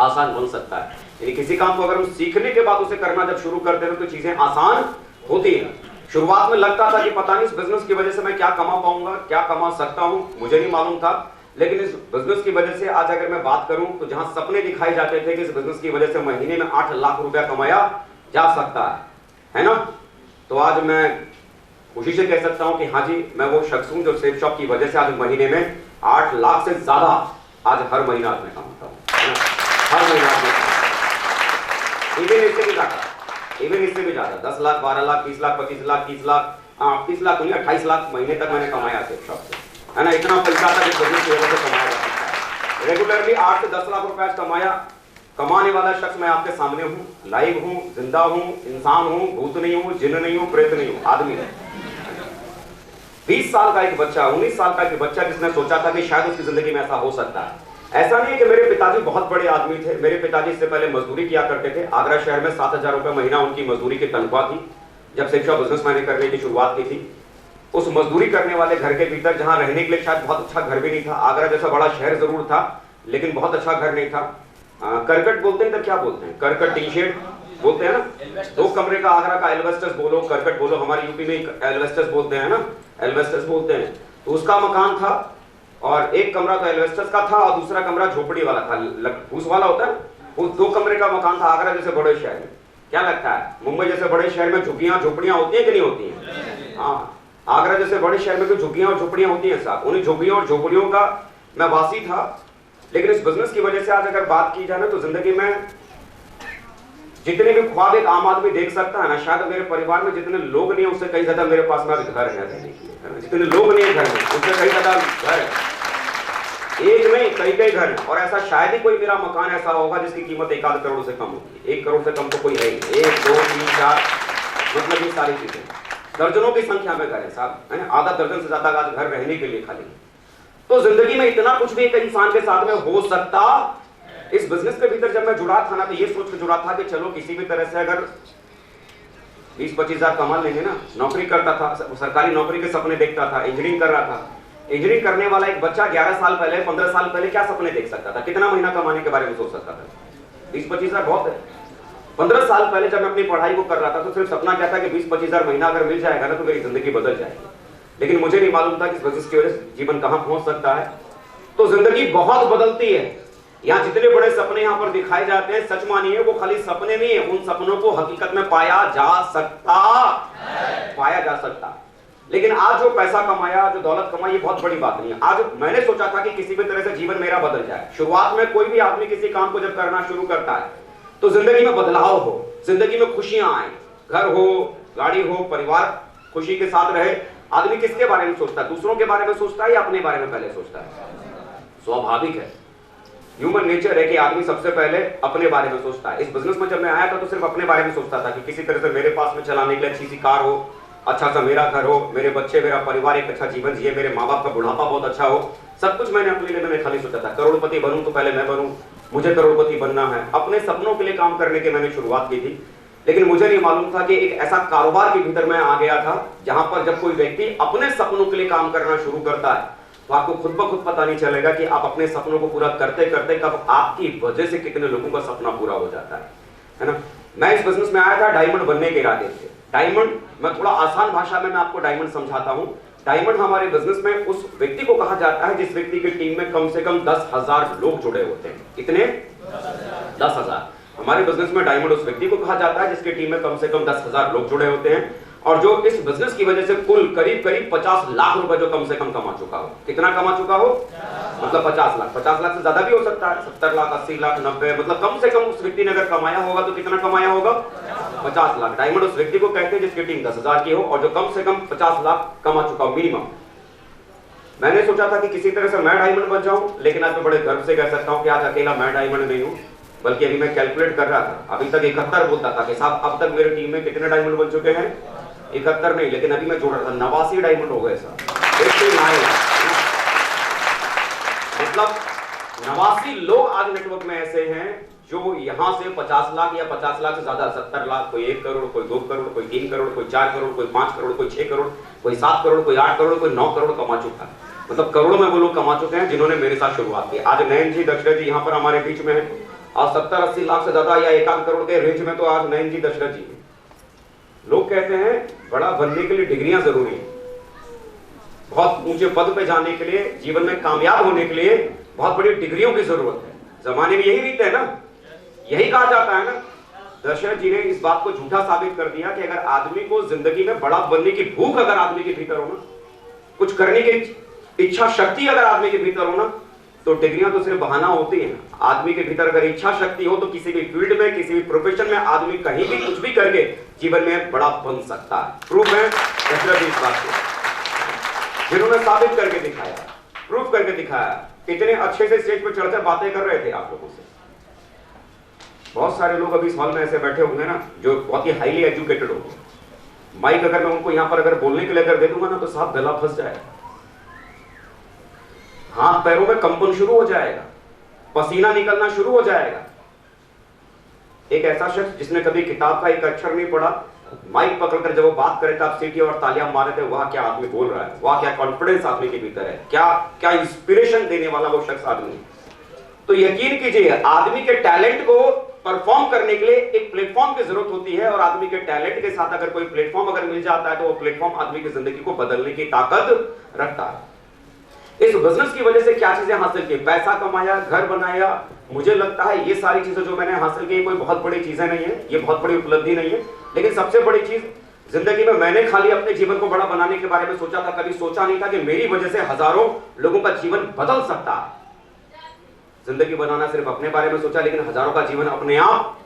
आसान बन सकता है। यानी किसी काम को अगर हम सीखने के बाद उसे करना जब शुरू करते हैं तो चीजें आसान होती हैं। शुरुआत में लगता था कि पता नहीं इस बिजनेस की वजह से मैं क्या कमा पाऊंगा, क्या कमा सकता हूं, मुझे नहीं मालूम था। लेकिन इस बिजनेस की वजह से आज अगर मैं बात करूं तो जहां सपने दिखाई जाते थे कि इस बिजनेस की वजह से महीने में 8 लाख रुपया कमाया जा सकता है ना, तो आज मैं खुशी से कह सकता हूं कि हाँ जी, मैं वो शख्स हूं जो सेफ शॉप की वजह से आज महीने में 8 लाख से ज्यादा आज हर महीना में कमाता हूं, हर महीना। इवन इससे भी ज्यादा 10 लाख, 12 लाख, 20 लाख, 25 लाख, 30 लाख, 30 लाख नहीं, 28 लाख महीने तक मैंने कमाया सेफ शॉप से, है ना। इतना पैसा था जिस बिजनेस की वजह से कमाया जा सकता है। रेगुलरली 8 से 10 लाख रुपए कमाने वाला शख्स मैं आपके सामने हूँ, लाइव हूँ, जिंदा हूँ, इंसान हूँ, भूत नहीं हूँ, जिन्न नहीं हूँ, प्रेत नहीं हूँ, आदमी है। 20 साल का एक बच्चा, 19 साल का एक बच्चा जिसने सोचा था कि शायद उसकी जिंदगी में ऐसा हो सकता है। ऐसा नहीं है कि मेरे पिताजी बहुत बड़े आदमी थे, मेरे पिताजी इससे पहले मजदूरी किया करते थे। आगरा शहर में 7,000 रुपए महीना उनकी मजदूरी की तनख्वाह थी जब सेफ शॉप बिजनेस मैंने करने की शुरुआत की थी। उस मजदूरी करने वाले घर के भीतर, जहां रहने के लिए शायद बहुत अच्छा घर भी नहीं था, आगरा जैसा बड़ा शहर जरूर था लेकिन बहुत अच्छा घर नहीं था। करकट बोलते हैं तो क्या बोलते हैं, करकट टी शेड बोलते हैं ना, 2 कमरे का आगरा का एल्वेस्टस बोलो, करकट बोलो, हमारे यूपी में एल्वेस्टस बोलते हैं ना, एल्वेस्टस बोलते हैं। तो उसका मकान था और एक कमरा तो एल्वेस्टस का था और दूसरा कमरा झोपड़ी वाला था, फूस वाला होता है। वो 2 कमरे का मकान था आगरा जैसे बड़े शहर में। क्या लगता है मुंबई जैसे बड़े शहर में झुग्गियां झोपड़ियां होती है कि नहीं होती है? हाँ, आगरा जैसे बड़े शहर में भी झुग्गियां और झोपड़ियां होती हैं साहब। उन्हीं झुग्गियों और झोपड़ियों का मैं वासी था। लेकिन इस बिजनेस की वजह से आज अगर बात की जाए तो जिंदगी में जितने भी ख्वाब एक आम आदमी देख सकता है ना, शायद मेरे परिवार में जितने लोग नहीं है उससे कहीं ज्यादा मेरे पास में घर है रहने के लिए। जितने लोग नहीं है घर में उससे कहीं ज्यादा घर है, एक नहीं कई घर है। और ऐसा शायद ही कोई मेरा मकान ऐसा होगा जिसकी कीमत 1 करोड़ से कम होगी। 1 करोड़ से कम तो कोई है ही, 1, 2, 3, 4 मतलब ये सारी चीजें दर्जनों की संख्या में घर है साहब, है ना। आधा दर्जन से ज्यादा आज घर रहने के लिए खाली। तो जिंदगी में इतना कुछ भी एक इंसान के साथ में हो सकता। इस बिजनेस के भीतर जब मैं जुड़ा था ना तो ये सोच के जुड़ा था कि चलो किसी भी तरह से अगर 20-25 हजार कमा लेंगे ना। नौकरी करता था, सरकारी नौकरी के सपने देखता था, इंजीनियरिंग कर रहा था। इंजीनियरिंग करने वाला एक बच्चा 11 साल पहले, 15 साल पहले क्या सपने देख सकता था, कितना महीना कमाने के बारे में सोच सकता था? 20-25 हजार बहुत है। 15 साल पहले जब मैं अपनी पढ़ाई को कर रहा था तो सिर्फ सपना क्या था कि 20-25 हजार महीना अगर मिल जाएगा ना तो मेरी जिंदगी बदल जाएगी। लेकिन मुझे नहीं मालूम था कि इस बिजनेस की वजह से जीवन कहां पहुंच सकता है। तो जिंदगी बहुत बदलती है। यहाँ जितने बड़े सपने यहाँ पर दिखाए जाते हैं, सच मानिए वो खाली सपने नहीं है, उन सपनों को हकीकत में पाया जा सकता। लेकिन आज जो पैसा कमाया, जो दौलत कमाई, ये बहुत बड़ी बात नहीं है। आज मैंने सोचा था कि किसी भी तरह से जीवन मेरा बदल जाए। शुरुआत में कोई भी आदमी किसी काम को जब करना शुरू करता है तो जिंदगी में बदलाव हो, जिंदगी में खुशियां आए, घर हो, गाड़ी हो, परिवार खुशी के साथ रहे। आदमी किसके बारे में सोचता है? दूसरों के बारे में सोचता है या अपने बारे में पहले सोचता है? स्वाभाविक है, ह्यूमन नेचर है कि आदमी सबसे पहले अपने बारे में सोचता है। इस बिजनेस में जब मैं आया था तो सिर्फ अपने बारे में सोचता था कि किसी तरह से मेरे पास में चलाने के लिए अच्छी सी कार हो, अच्छा सा मेरा घर हो, मेरे बच्चे, मेरा परिवार एक अच्छा जीवन जिए, मेरे माँ बाप का बुढ़ापा बहुत अच्छा हो। सब कुछ मैंने अपने लिए मैंने खाली सोचा था। करोड़पति बनूं तो पहले मैं बनूं, मुझे करोड़पति बनना है। अपने सपनों के लिए काम करने की मैंने शुरुआत की थी। लेकिन मुझे नहीं मालूम था कि एक ऐसा कारोबार के भीतर मैं आ गया था जहां पर जब कोई व्यक्ति अपने सपनों के लिए काम करना शुरू करता है तो आपको खुद ब खुद पता नहीं चलेगा कि आप अपने सपनों को पूरा करते करते कब आपकी वजह से कितने लोगों का सपना पूरा हो जाता है ना। मैं इस बिजनेस में आया था डायमंड बनने के इरादे से। डायमंड, मैं थोड़ा आसान भाषा में मैं आपको डायमंड समझाता हूं। डायमंड हमारे बिजनेस में उस व्यक्ति को कहा जाता है जिस व्यक्ति की टीम में कम से कम 10,000 लोग जुड़े होते हैं। कितने? 10,000। हमारे बिजनेस में डायमंड उस व्यक्ति को कहा जाता है जिसकी टीम में कम से कम 10,000 लोग जुड़े होते हैं और जो इस बिजनेस की वजह से कुल करीब 50 लाख रुपए जो कम से कम कमा चुका हो। कितना कमा चुका हो? मतलब 50 लाख। 50 लाख से ज्यादा भी हो सकता है, 70 लाख, 80 लाख, 90, मतलब कम से कम उस व्यक्ति ने अगर कमाया होगा तो कितना कमाया होगा? 50 लाख। डायमंड उस व्यक्ति को कहते हैं जिसकी टीम 10,000 की हो और जो कम से कम 50 लाख कमा चुका हो मिनिमम। मैंने सोचा था कि किसी तरह से मैं डायमंड बन जाऊं, लेकिन आज मैं बड़े गर्व से कह सकता हूं कि आज अकेला मैं डायमंड नहीं हूं, बल्कि अभी मैं कैलकुलेट कर रहा था। अभी तक 71 बोलता था कि साहब अब तक मेरी टीम में कितने डायमंड बन चुके हैं? 71 नहीं, लेकिन अभी मैं जोड़ रहा था 89 डायमंड हो गए साहब। मतलब 89 लोग आज नेटवर्क में ऐसे हैं जो यहां से 50 लाख या 50 लाख से ज्यादा, 70 लाख, कोई 1 करोड़, कोई 2 करोड़, कोई 3 करोड़, कोई 4 करोड़, कोई 5 करोड़, कोई 6 करोड़, कोई 7 करोड़, कोई 8 करोड़, कोई 9 करोड़ कमा चुका है। मतलब करोड़ों में वो लोग कमा चुके हैं जिन्होंने मेरे साथ शुरुआत की। आज नयन जी, दशरथ जी यहाँ पर हमारे बीच में है। आज 70-80 लाख से ज्यादा या 1 करोड़ के रेंज में तो आज नयन जी, दशरथ जी हैं। लोग कहते हैं बड़ा बनने के लिए डिग्रियां जरूरी है, बहुत ऊंचे पद पे जाने के लिए, जीवन में कामयाब होने के लिए बहुत बड़ी डिग्रियों की जरूरत है। जमाने में यही रीत है ना, यही कहा जाता है ना। दशरथ जी ने इस बात को झूठा साबित कर दिया कि अगर आदमी को जिंदगी में बड़ा बनने की भूख अगर आदमी के भीतर हो ना, कुछ करने की इच्छा शक्ति अगर आदमी के भीतर हो ना, तो डिग्रियां तो सिर्फ बहाना होती है। आदमी के भीतर अगर इच्छा शक्ति हो तो किसी भी फील्ड में, किसी भी प्रोफेशन में आदमी कहीं भी कुछ भी करके जीवन में बड़ा बन सकता है। प्रूफ है दशरथ जी इस बात को, जिन्होंने साबित करके दिखाया, प्रूफ करके दिखाया। इतने अच्छे से स्टेज पर चढ़कर बातें कर रहे थे आप लोगों से। बहुत सारे लोग अभी इस हॉल में ऐसे बैठे होंगे ना जो बहुत ही हाईली एजुकेटेड होंगे। माइक अगर मैं उनको यहां पर अगर बोलने के लिए अगर दे दूंगा ना तो साफ गला फंस जाएगा, हाथ पैरों में कंपन शुरू हो जाएगा, पसीना निकलना शुरू हो जाएगा। एक ऐसा शख्स जिसने कभी किताब का एक अक्षर नहीं पढ़ा, माइक पकड़कर जब वो बात करे तो आप सीटी और तालियां मारे थे, वाह क्या आदमी बोल रहा है, वाह क्या कॉन्फिडेंस आदमी के भीतर है, क्या क्या इंस्पिरेशन देने वाला वो शख्स आदमी है। तो यकीन कीजिए आदमी के टैलेंट को परफॉर्म करने के लिए एक प्लेटफॉर्म की जरूरत होती है, और आदमी के टैलेंट के साथ अगर कोई प्लेटफॉर्म अगर मिल जाता है तो वो प्लेटफॉर्म आदमी की जिंदगी को बदलने की ताकत रखता है। इस बिजनेस की वजह से क्या चीजें हासिल की, पैसा कमाया, घर बनाया। मुझे लगता है ये सारी चीजें जो मैंने हासिल की कोई बहुत बड़ी चीजें नहीं है, ये बहुत बड़ी उपलब्धि नहीं है, लेकिन सबसे बड़ी चीज जिंदगी में मैंने खाली अपने जीवन को बड़ा बनाने के बारे में सोचा था। कभी सोचा नहीं था कि मेरी वजह से हजारों लोगों का जीवन बदल सकता है। जिंदगी बनाना सिर्फ अपने बारे में सोचा, लेकिन हजारों का जीवन अपने आप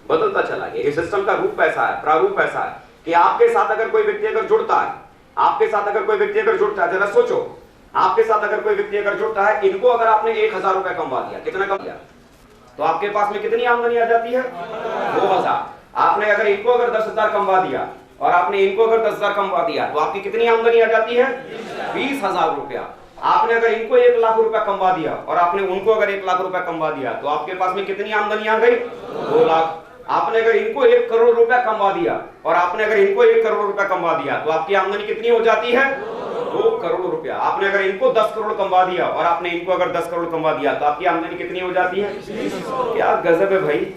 बदलता चला गया। इस सिस्टम का रूप ऐसा है, प्रारूप ऐसा है कि आपके साथ अगर कोई व्यक्ति अगर जुड़ता है, आपके साथ अगर कोई व्यक्ति अगर जुड़ता है, जरा सोचो, आपके साथ अगर कोई व्यक्ति अगर जुड़ता है, इनको अगर आपने 1000 रुपए कमवा दिया, कितना कम दिया, तो आपके पास में कितनी आमदनी आ जाती है? 2000। आपने अगर इनको अगर 10,000 कमवा दिया और आपने इनको अगर 10,000 कमवा दिया तो आपकी कितनी आमदनी आ जाती है? 20,000 रुपया। आपने अगर इनको 1 लाख रुपया कमवा दिया और आपने उनको अगर 1 लाख रुपया कमवा दिया तो आपके पास में कितनी आमदनी आ गई? 2 लाख। आपने अगर इनको 1 करोड़ रुपया कमवा दिया और आपने अगर इनको 1 करोड़ रुपया कमवा दिया तो आपकी आमदनी कितनी हो जाती है? 2 करोड़ रुपया। आपने अगर इनको 10 करोड़ कमवा दिया और आपने इनको अगर 10 करोड़ कमवा दिया तो आपकी आमदनी कितनी हो जाती है? क्या गजब है भाई।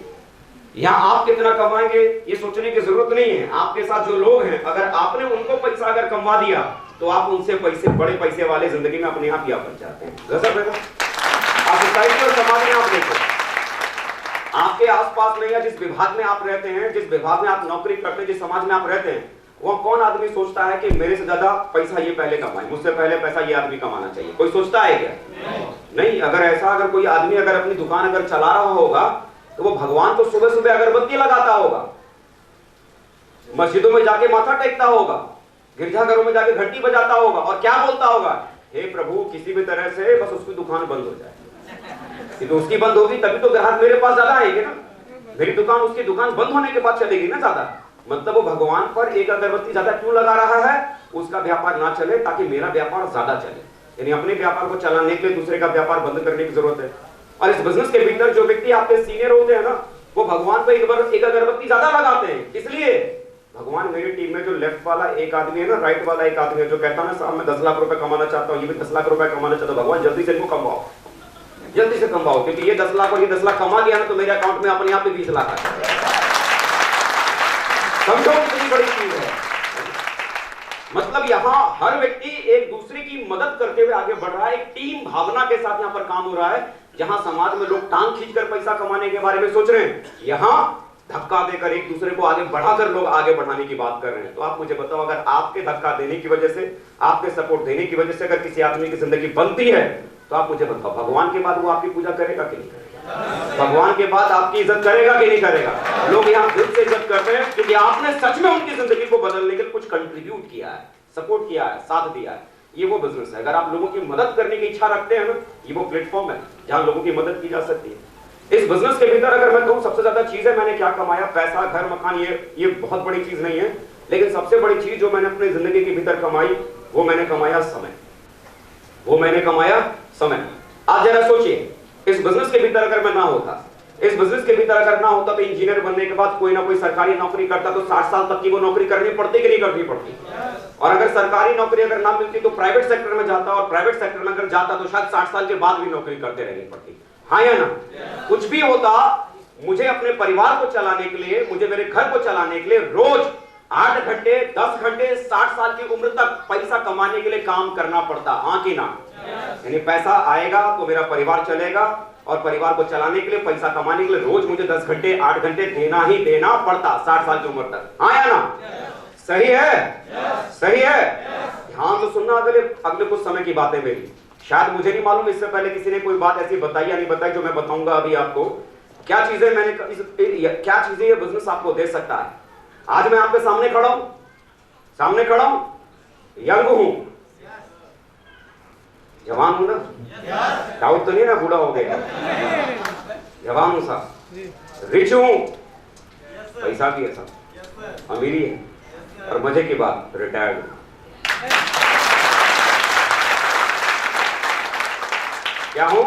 यहाँ आप कितना कमाएंगे ये सोचने की जरूरत नहीं है। आपके साथ जो लोग हैं, अगर आपने उनको पैसा अगर कमवा दिया तो आप उनसे पैसे, बड़े पैसे वाले जिंदगी में अपने आप ही बन जाते हैं। गजब है। आप सोसाइटी और समाज में आप देखो, आपके आसपास में या जिस विभाग में आप रहते हैं, जिस विभाग में आप नौकरी करते हैं, जिस समाज में आप रहते हैं, वो कौन आदमी सोचता है कि मेरे से ज्यादा पैसा ये पहले कमाए, मुझसे पहले पैसा ये आदमी कमाना चाहिए? कोई सोचता है क्या? नहीं। अगर ऐसा अगर कोई आदमी अगर अपनी दुकान अगर चला रहा होगा तो वो भगवान को सुबह सुबह अगरबत्ती लगाता होगा, मस्जिदों में जाके माथा टेकता होगा, गिरजाघरों में जाके घंटी बजाता होगा और क्या बोलता होगा? हे प्रभु, किसी भी तरह से बस उसकी दुकान बंद हो जाए। तो उसकी बंद होगी तभी तो ग्राहक मेरे पास ज्यादा आएंगे ना। मेरी दुकान, उसकी दुकान बंद होने के बाद चलेगी ना ज्यादा। मतलब वो भगवान पर एक अगरबत्ती ज्यादा क्यों लगा रहा है? उसका व्यापार ना चले ताकि मेरा व्यापार ज्यादा चले। यानी अपने व्यापार को चलाने के लिए दूसरे का व्यापार बंद करने की जरूरत है। और इस बिजनेस के भीतर जो व्यक्ति आपके सीनियर होते हैं ना, वो भगवान पर एक अगरबत्ती ज्यादा लगाते हैं। इसलिए भगवान, मेरी टीम में जो लेफ्ट वाला एक आदमी है ना, राइट वाला एक आदमी है जो कहता है ना साहब मैं 10 लाख रुपए कमाना चाहता हूँ, ये भी 10 लाख रुपए कमाना चाहता हूँ, भगवान जल्दी से इनको कमाओ, जल्दी से कमाओ, क्योंकि ये 10 लाख और ये 10 लाख कमा गया ना तो मेरे अकाउंट में अपने आप ही 20 लाख आ जाएगा। समझो कितनी बड़ी चीज है। मतलब यहाँ हर व्यक्ति एक दूसरे की मदद करते हुए आगे बढ़ रहा है, एक टीम भावना के साथ यहाँ पर काम हो रहा है। जहां समाज में लोग टांग खींचकर पैसा कमाने के बारे में सोच रहे हैं, यहाँ धक्का देकर एक दूसरे को आगे बढ़ाकर लोग आगे बढ़ाने की बात कर रहे हैं। तो आप मुझे बताओ, अगर आपके धक्का देने की वजह से, आपके सपोर्ट देने की वजह से अगर किसी आदमी की जिंदगी बनती है तो आप मुझे बताओ, भगवान के बाद वो आपकी पूजा करेगा कि नहीं करेगा? भगवान के बाद आपकी इज्जत करेगा कि नहीं करेगा? लोग यहाँ दिल से इज्जत करते हैं क्योंकि आपने सच में उनकी जिंदगी को बदलने के लिए कुछ कंट्रीब्यूट किया है, सपोर्ट किया है, साथ दिया है। ये वो बिजनेस है। अगर आप लोगों की मदद करने की इच्छा रखते हैं ना, ये वो प्लेटफॉर्म है जहां लोगों की मदद की जा सकती है। इस बिजनेस के भीतर अगर मैं कहूं सबसे ज्यादा चीजें मैंने क्या कमाया, पैसा, घर, मकान, ये बहुत बड़ी चीज नहीं है, लेकिन सबसे बड़ी चीज जो मैंने अपनी जिंदगी के भीतर कमाई वो मैंने कमाया समय। वो मैंने कमाया समय। आज जरा सोचिए, इस बिजनेस के भीतर अगर मैं ना होता, इस बिजनेस के भीतर अगर ना होता तो इंजीनियर बनने के बाद कोई ना कोई सरकारी नौकरी करता तो 60 साल तक की वो नौकरी करनी पड़ती कि नहीं करनी पड़ती? और अगर सरकारी नौकरी अगर ना मिलती तो प्राइवेट सेक्टर में जाता, और प्राइवेट सेक्टर में अगर जाता तो शायद 60 साल के बाद भी नौकरी करते रहनी पड़ती। हाँ या ना? कुछ भी होता, मुझे अपने परिवार को चलाने के लिए, मुझे मेरे घर को चलाने के लिए रोज 8 घंटे 10 घंटे 60 साल की उम्र तक पैसा कमाने के लिए काम करना पड़ता। हाँ कि ना? यानी पैसा आएगा तो मेरा परिवार चलेगा, और परिवार को चलाने के लिए, पैसा कमाने के लिए रोज मुझे 10 घंटे 8 घंटे देना ही देना पड़ता 60 साल की उम्र तक। हाँ या ना? सही है? सही है? ध्यान से सुनना, अगले कुछ समय की बातें मेरी, शायद मुझे नहीं मालूम इससे पहले किसी ने कोई बात ऐसी बताई या नहीं बताई जो मैं बताऊंगा अभी आपको। क्या चीजें क्या चीजें ये बिजनेस आपको दे सकता है। आज मैं आपके सामने खड़ा हूं, यंग हूं, जवान हूं ना, डाउट तो नहीं ना बूढ़ा हो गया, जवान हूं साहब, रिच हूं, पैसा भी है साहब, अमीरी है, और मजे की बात रिटायर्ड हूं। क्या हूं?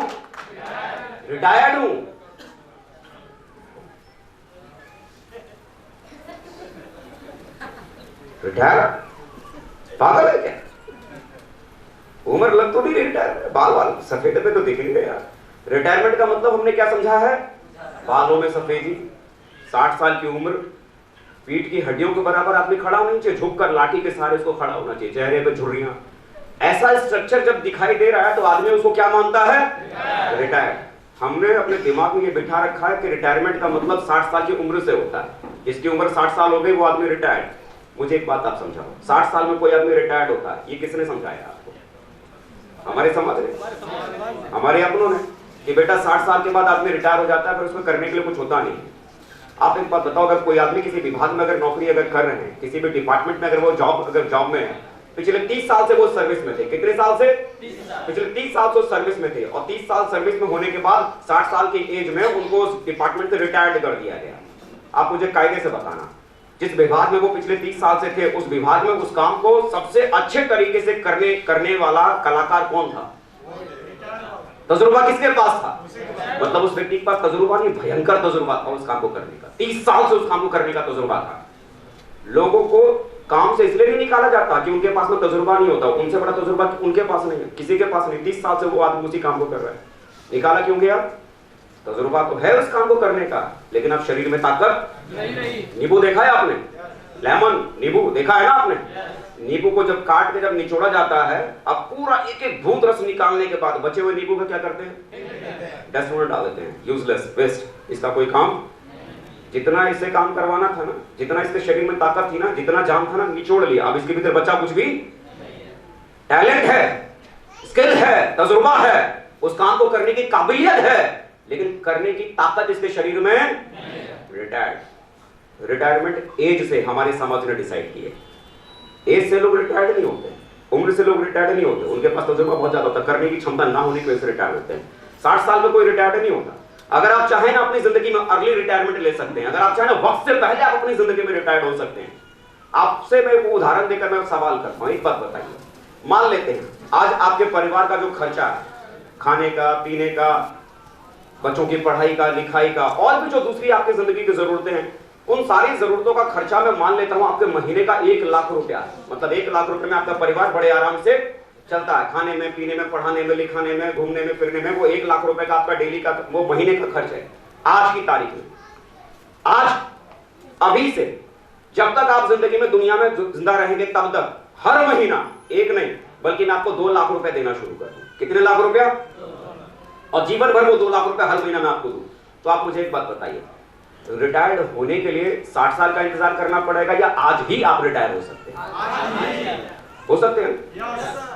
रिटायर्ड हूं। रिटायर्ड? पागल है क्या? उम्र लग तो नहीं रही रिटायर, बाल सफेद पे तो दिख नहीं रहे यार। रिटायरमेंट का मतलब हमने क्या समझा है? बालों में सफेदी, 60 साल की उम्र, पीठ की हड्डियों के बराबर आदमी खड़ा होना चाहिए, झुककर लाठी के सहारे उसको खड़ा होना चाहिए, चेहरे पे झुर्रियां, ऐसा स्ट्रक्चर जब दिखाई दे रहा है तो आदमी उसको क्या मानता है? रिटायर्ड। हमने अपने दिमाग में ये बिठा रखा है कि रिटायरमेंट का मतलब 60 साल की उम्र से होता है, जिसकी उम्र 60 साल हो गई वो आदमी रिटायर्ड। मुझे एक बात आप समझाओ, 60 साल में कोई आदमी रिटायर्ड होता है, ये किसने समझाया आपको? हमारे समाज ने, हमारे अपनों ने, कि बेटा 60 साल के बाद आदमी रिटायर हो जाता है, फिर उसमें करने के लिए कुछ होता नहीं। आप एक बात बताओ, अगर कोई आदमी किसी विभाग में अगर नौकरी अगर कर रहे हैं, किसी भी डिपार्टमेंट में अगर वो जॉब में है, पिछले 30 साल से वो सर्विस में थे, कितने साल से? पिछले 30 साल से सर्विस में थे, और 30 साल सर्विस में होने के बाद 60 साल की एज में उनको उस डिपार्टमेंट से रिटायर्ड कर दिया गया। आप मुझे कायदे से बताना, जिस विभाग में वो पिछले 30 साल से थे, उस विभाग में उस काम को सबसे अच्छे तरीके से करने वाला कलाकार कौन था? तजुर्बा किसके पास था? मतलब उस व्यक्ति के पास तजुर्बा नहीं, भयंकर तजुर्बा था उस काम को करने का, 30 साल से उस काम को करने का तजुर्बा था। लोगों को काम से इसलिए नहीं निकाला जाता कि उनके पास में तजुर्बा नहीं होता, उनसे बड़ा तजुर्बा उनके पास नहीं है, किसी के पास नहीं। 30 साल से वो आदमी उसी काम को कर रहा है, निकाला क्यों गया? तजुर्बा तो है उस काम को करने का, लेकिन अब शरीर में ताकत नहीं। नींबू देखा है आपने? लेमन नींबू देखा है ना आपने? नींबू को जब काट के जब निचोड़ा जाता है, अब पूरा एक एक बूंद रस निकालने के बाद बचे हुए नींबू का क्या करते हैं? डस्टबिन में डाल देते हैं, यूजलेस, वेस्ट, इसका कोई काम। जितना इससे काम करवाना था ना, जितना इसके शरीर में ताकत थी ना, जितना जान था ना, निचोड़ लिया। अब इसके भीतर बचा कुछ भी? टैलेंट है, स्किल है, तजुर्बा है, उस काम को करने की काबिलियत है, लेकिन करने की ताकत इसके शरीर में। रिटायरमेंट एज से हमारे समाज ने डिसाइड की है। एज से लोग रिटायर्ड नहीं होते, उम्र से लोग रिटायर्ड नहीं होते, उनके पास तजुर्बा बहुत ज्यादा होता है, करने की क्षमता ना होने की वजह से रिटायर होते हैं। 60 साल में कोई रिटायर्ड नहीं होता। अगर आप चाहें ना अपनी जिंदगी में अर्ली रिटायरमेंट ले सकते हैं, अगर आप चाहें वक्त से पहले आप अपनी जिंदगी में रिटायर्ड हो सकते हैं। आपसे मैं वो उदाहरण देकर मैं सवाल करता हूं, एक बात बताइए, मान लेते हैं आज आपके परिवार का जो खर्चा है, खाने का, पीने का, बच्चों की पढ़ाई का, लिखाई का, और भी जो दूसरी आपकी जिंदगी की जरूरतें हैं, उन सारी जरूरतों का खर्चा मैं मान लेता हूं आपके महीने का 1 लाख रुपया, मतलब 1 लाख रुपए में आपका परिवार बड़े आराम से चलता है, खाने में, पीने में, पढ़ाने में, लिखाने में, घूमने में, फिरने में, वो 1 लाख रुपए का आपका डेली का, वो महीने का खर्च है। आज की तारीख में, आज अभी से जब तक आप जिंदगी में दुनिया में जिंदा रहेंगे तब तक हर महीना एक नहीं बल्कि मैं आपको 2 लाख रुपए देना शुरू कर दूं। कितने लाख रुपया? और जीवन भर वो 2 लाख रुपए हर महीना मैं आपको दूं। तो आप मुझे एक बात बताइए, रिटायर्ड होने के लिए 60 साल का इंतजार करना पड़ेगा या आज ही आप रिटायर हो सकते हैं? हो सकते हैं।